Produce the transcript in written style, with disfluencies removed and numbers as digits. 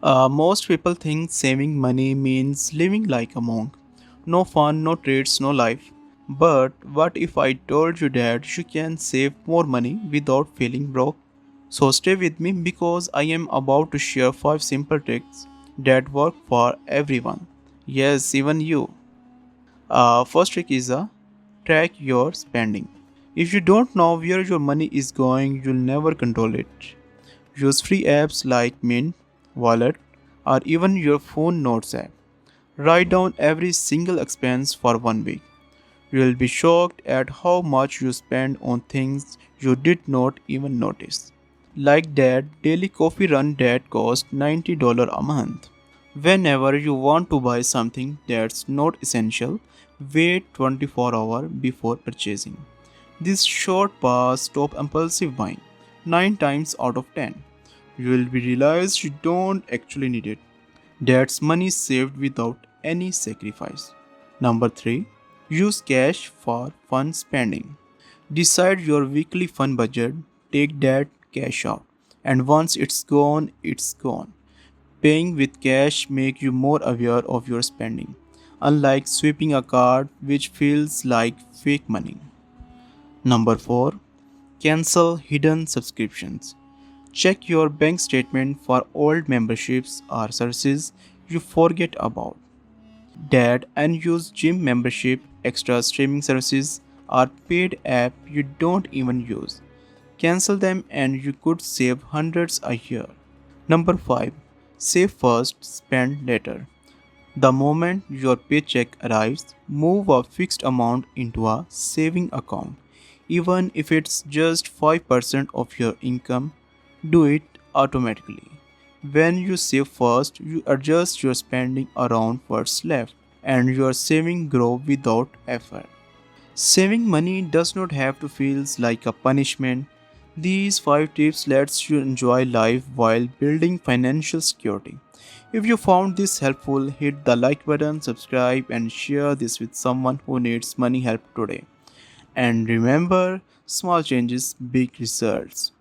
Most people think saving money means living like a monk. No fun, no treats, no life. But what if I told you that you can save more money without feeling broke? So stay with me because I am about to share 5 simple tricks that work for everyone. Yes, even you. First trick is track your spending. If you don't know where your money is going, you'll never control it. Use free apps like Mint, Wallet, or even your phone notes app. Write down every single expense for 1 week. You will be shocked at how much you spend on things you did not even notice. Like that daily coffee run that cost $90 a month. Whenever you want to buy something that's not essential, wait 24 hours before purchasing. This short pause stop impulsive buying 9 times out of 10. You will be realized you don't actually need it. That's money saved without any sacrifice. Number 3. Use cash for fun spending. Decide your weekly fun budget, take that cash out, and once it's gone, it's gone. Paying with cash make you more aware of your spending, unlike sweeping a card which feels like fake money. Number 4. Cancel hidden subscriptions. Check your bank statement for old memberships or services you forget about. That unused gym membership, extra streaming services, or paid app you don't even use. Cancel them and you could save hundreds a year. Number 5. Save first, spend later. The moment your paycheck arrives, move a fixed amount into a saving account. Even if it's just 5% of your income, do it automatically. When you save first, you adjust your spending around what's left and your saving grow without effort. Saving money does not have to feel like a punishment. These 5 tips lets you enjoy life while building financial security. If you found this helpful, hit the like button, subscribe and share this with someone who needs money help today. And remember, small changes, big results.